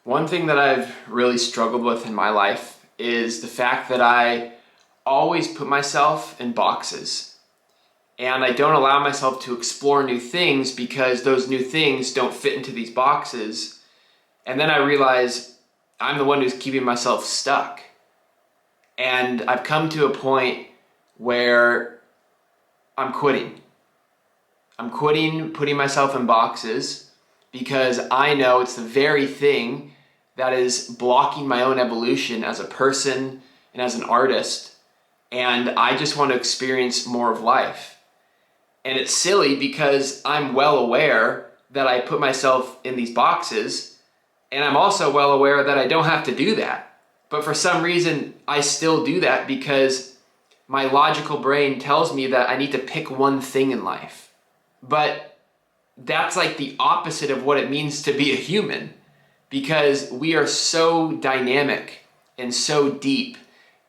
One thing that I've really struggled with in my life is the fact that I always put myself in boxes and I don't allow myself to explore new things because those new things don't fit into these boxes. And then I realize I'm the one who's keeping myself stuck. And I've come to a point where I'm quitting. I'm quitting putting myself in boxes because I know it's the very thing that is blocking my own evolution as a person and as an artist. And I just want to experience more of life. And it's silly because I'm well aware that I put myself in these boxes, and I'm also well aware that I don't have to do that. But for some reason, I still do that because my logical brain tells me that I need to pick one thing in life. But that's like the opposite of what it means to be a human, because we are so dynamic and so deep,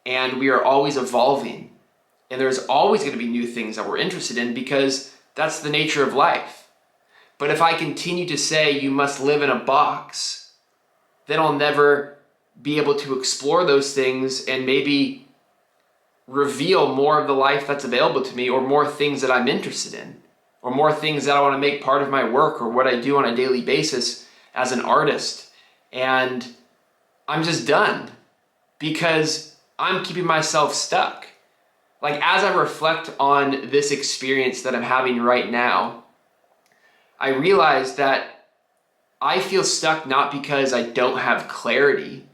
and we are always evolving. And there's always going to be new things that we're interested in because that's the nature of life. But if I continue to say you must live in a box, then I'll never be able to explore those things and maybe reveal more of the life that's available to me, or more things that I'm interested in, or more things that I want to make part of my work or what I do on a daily basis as an artist. And I'm just done because I'm keeping myself stuck. Like, as I reflect on this experience that I'm having right now, I realize that I feel stuck not because I don't have clarity,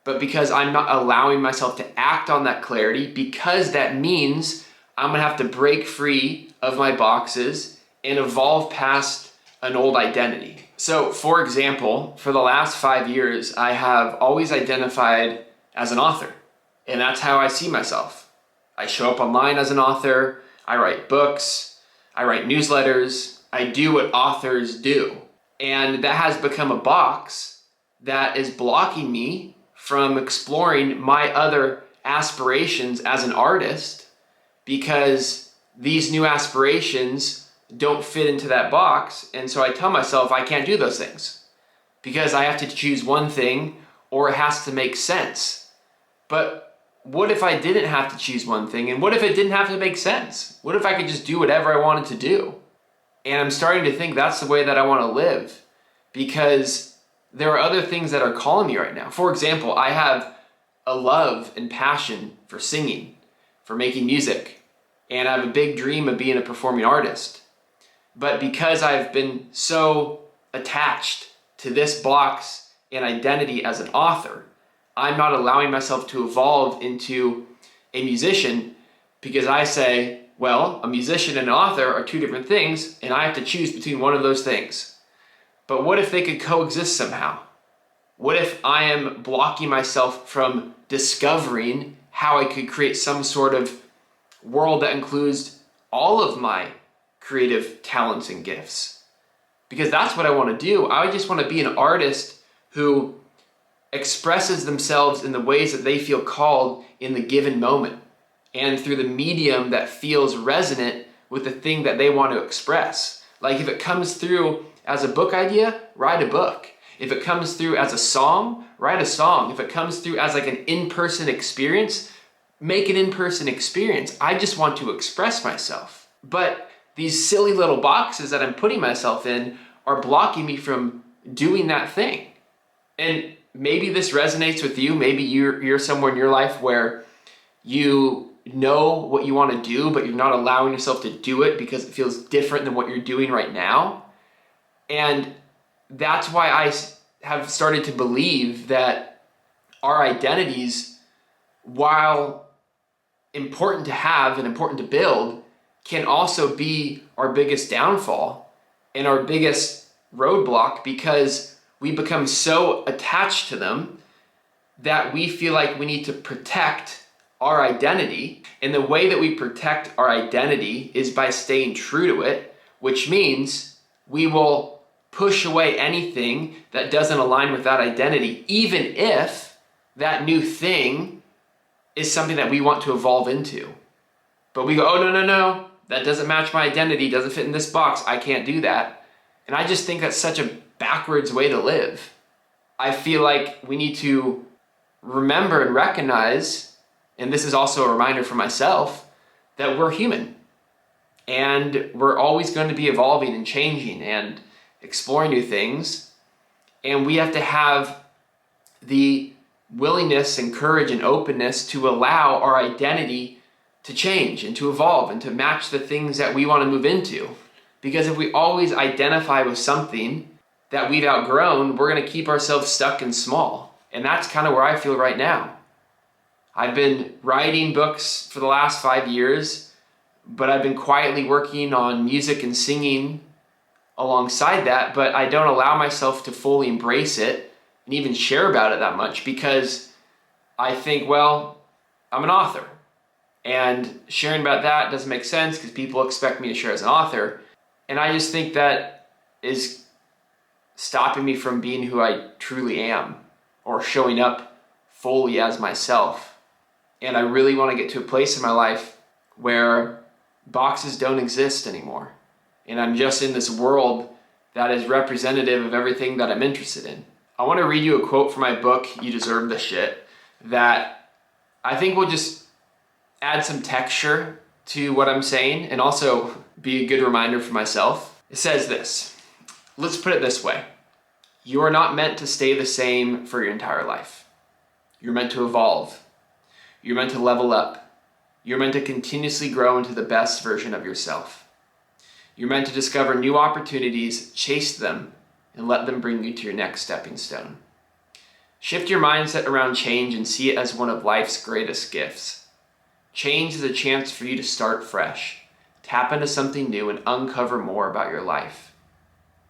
but because I'm not allowing myself to act on that clarity, because that means I'm gonna have to break free of my boxes and evolve past an old identity. So, for example, for the last 5 years, I have always identified as an author, and that's how I see myself. I show up online as an author, I write books, I write newsletters, I do what authors do. And that has become a box that is blocking me from exploring my other aspirations as an artist, because these new aspirations don't fit into that box. And so I tell myself I can't do those things because I have to choose one thing, or it has to make sense. But what if I didn't have to choose one thing? And what if it didn't have to make sense? What if I could just do whatever I wanted to do? And I'm starting to think that's the way that I want to live, because there are other things that are calling me right now. For example, I have a love and passion for singing, for making music, and I have a big dream of being a performing artist. But because I've been so attached to this box and identity as an author, I'm not allowing myself to evolve into a musician, because I say, well, a musician and an author are two different things, and I have to choose between one of those things. But what if they could coexist somehow? What if I am blocking myself from discovering how I could create some sort of world that includes all of my creative talents and gifts? Because that's what I want to do. I just want to be an artist who expresses themselves in the ways that they feel called in the given moment, and through the medium that feels resonant with the thing that they want to express. Like, if it comes through as a book idea, write a book. If it comes through as a song, write a song. If it comes through as like an in-person experience, make an in-person experience. I just want to express myself. But these silly little boxes that I'm putting myself in are blocking me from doing that thing. And maybe this resonates with you. Maybe you're somewhere in your life where you know what you want to do, but you're not allowing yourself to do it because it feels different than what you're doing right now. And that's why I have started to believe that our identities, while important to have and important to build, can also be our biggest downfall and our biggest roadblock, because we become so attached to them that we feel like we need to protect our identity. And the way that we protect our identity is by staying true to it, which means we will push away anything that doesn't align with that identity, even if that new thing is something that we want to evolve into. But we go, oh, no, that doesn't match my identity, doesn't fit in this box, I can't do that. And I just think that's such a backwards way to live. I feel like we need to remember and recognize, and this is also a reminder for myself, that we're human. And we're always going to be evolving and changing and exploring new things. And we have to have the willingness and courage and openness to allow our identity to change and to evolve and to match the things that we want to move into. Because if we always identify with something that we've outgrown, we're going to keep ourselves stuck and small. And that's kind of where I feel right now. I've been writing books for the last 5 years, but I've been quietly working on music and singing alongside that, but I don't allow myself to fully embrace it and even share about it that much because I think, well, I'm an author. And sharing about that doesn't make sense because people expect me to share as an author. And I just think that is stopping me from being who I truly am or showing up fully as myself. And I really want to get to a place in my life where boxes don't exist anymore. And I'm just in this world that is representative of everything that I'm interested in. I want to read you a quote from my book, You Deserve the Shit, that I think will just add some texture to what I'm saying and also be a good reminder for myself. It says this. Let's put it this way. You are not meant to stay the same for your entire life. You're meant to evolve. You're meant to level up. You're meant to continuously grow into the best version of yourself. You're meant to discover new opportunities, chase them, and let them bring you to your next stepping stone. Shift your mindset around change and see it as one of life's greatest gifts. Change is a chance for you to start fresh, tap into something new, and uncover more about your life.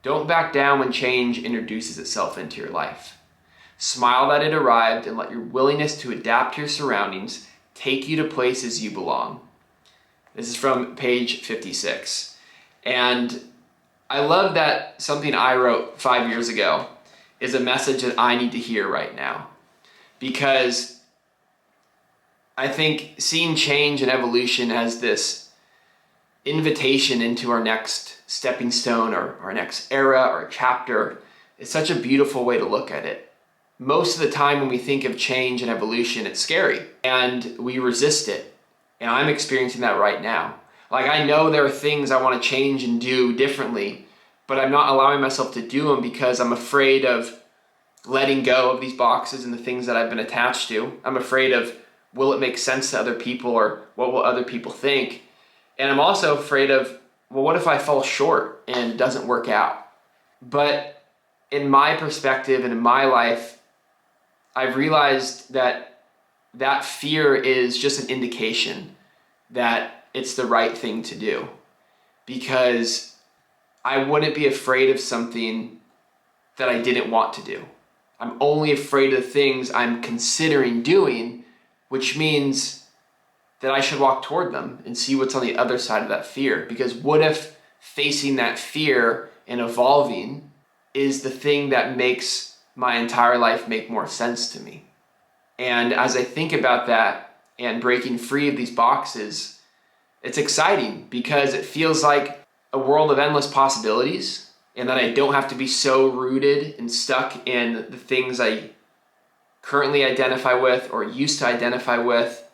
Don't back down when change introduces itself into your life. Smile that it arrived and let your willingness to adapt to your surroundings take you to places you belong. This is from page 56. And I love that something I wrote 5 years ago is a message that I need to hear right now. Because I think seeing change and evolution as this invitation into our next stepping stone or our next era or chapter is such a beautiful way to look at it. Most of the time when we think of change and evolution, it's scary and we resist it. And I'm experiencing that right now. Like, I know there are things I want to change and do differently, but I'm not allowing myself to do them because I'm afraid of letting go of these boxes and the things that I've been attached to. I'm afraid of, will it make sense to other people or what will other people think? And I'm also afraid of, well, what if I fall short and it doesn't work out? But in my perspective and in my life, I've realized that that fear is just an indication that it's the right thing to do, because I wouldn't be afraid of something that I didn't want to do. I'm only afraid of the things I'm considering doing, which means that I should walk toward them and see what's on the other side of that fear. Because what if facing that fear and evolving is the thing that makes my entire life make more sense to me? And as I think about that and breaking free of these boxes, it's exciting because it feels like a world of endless possibilities, and that I don't have to be so rooted and stuck in the things I currently identify with or used to identify with,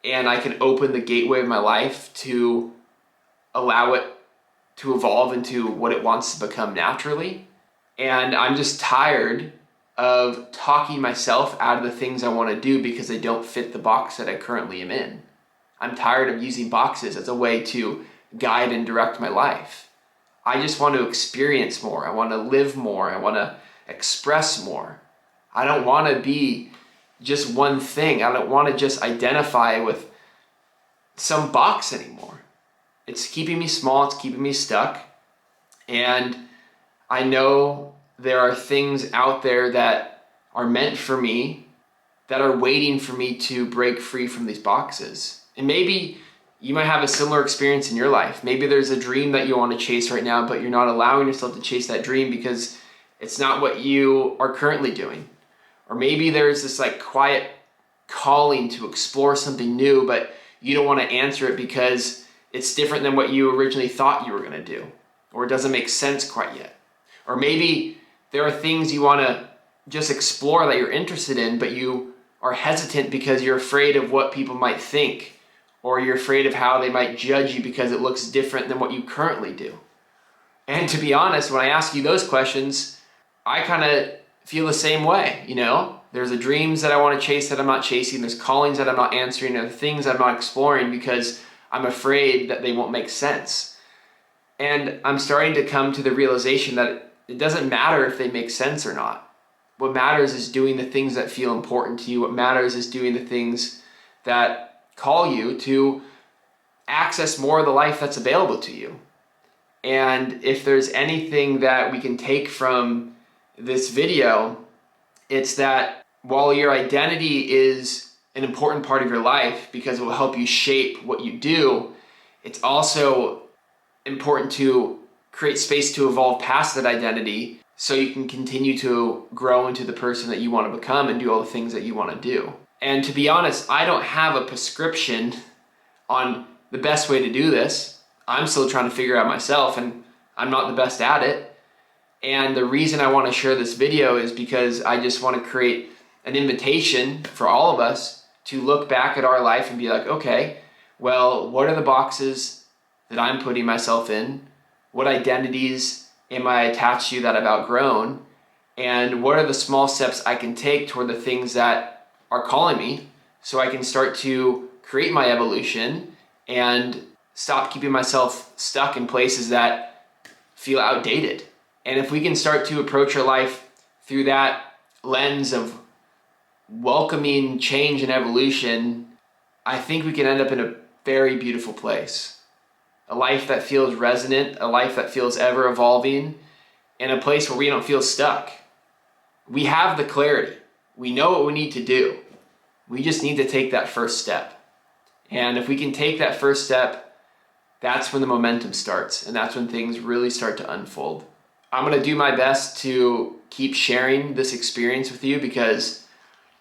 and I can open the gateway of my life to allow it to evolve into what it wants to become naturally. And I'm just tired of talking myself out of the things I want to do because they don't fit the box that I currently am in. I'm tired of using boxes as a way to guide and direct my life. I just want to experience more. I want to live more. I want to express more. I don't want to be just one thing. I don't want to just identify with some box anymore. It's keeping me small. It's keeping me stuck. And I know there are things out there that are meant for me that are waiting for me to break free from these boxes. And maybe you might have a similar experience in your life. Maybe there's a dream that you want to chase right now, but you're not allowing yourself to chase that dream because it's not what you are currently doing. Or maybe there's this like quiet calling to explore something new, but you don't want to answer it because it's different than what you originally thought you were going to do, or it doesn't make sense quite yet. Or maybe there are things you want to just explore that you're interested in, but you are hesitant because you're afraid of what people might think, or you're afraid of how they might judge you because it looks different than what you currently do. And to be honest, when I ask you those questions, I kind of feel the same way, you know? There's the dreams that I want to chase that I'm not chasing. There's callings that I'm not answering. There's things I'm not exploring because I'm afraid that they won't make sense. And I'm starting to come to the realization that it doesn't matter if they make sense or not. What matters is doing the things that feel important to you. What matters is doing the things that call you to access more of the life that's available to you. And if there's anything that we can take from this video, it's that while your identity is an important part of your life because it will help you shape what you do, it's also important to create space to evolve past that identity so you can continue to grow into the person that you want to become and do all the things that you want to do. And to be honest, I don't have a prescription on the best way to do this. I'm still trying to figure out myself, and I'm not the best at it. And the reason I want to share this video is because I just want to create an invitation for all of us to look back at our life and be like, okay, well, what are the boxes that I'm putting myself in? What identities am I attached to that I've outgrown? And what are the small steps I can take toward the things that are calling me so I can start to create my evolution and stop keeping myself stuck in places that feel outdated. And if we can start to approach our life through that lens of welcoming change and evolution, I think we can end up in a very beautiful place. A life that feels resonant, a life that feels ever evolving, and a place where we don't feel stuck. We have the clarity. We know what we need to do. We just need to take that first step. And if we can take that first step, that's when the momentum starts, and that's when things really start to unfold. I'm going to do my best to keep sharing this experience with you because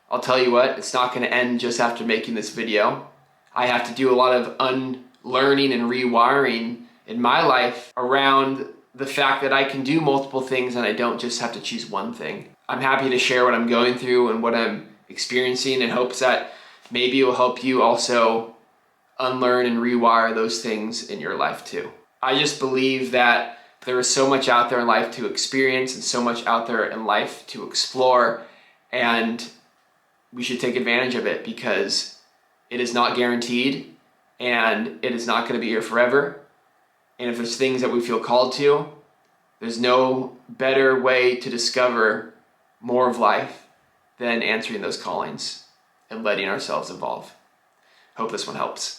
I'll tell you what, it's not going to end just after making this video. I have to do a lot of unlearning and rewiring in my life around the fact that I can do multiple things and I don't just have to choose one thing. I'm happy to share what I'm going through and what I'm experiencing in hopes that maybe it will help you also unlearn and rewire those things in your life too. I just believe that there is so much out there in life to experience and so much out there in life to explore, and we should take advantage of it because it is not guaranteed and it is not going to be here forever. And if there's things that we feel called to, there's no better way to discover more of life than answering those callings and letting ourselves evolve. Hope this one helps.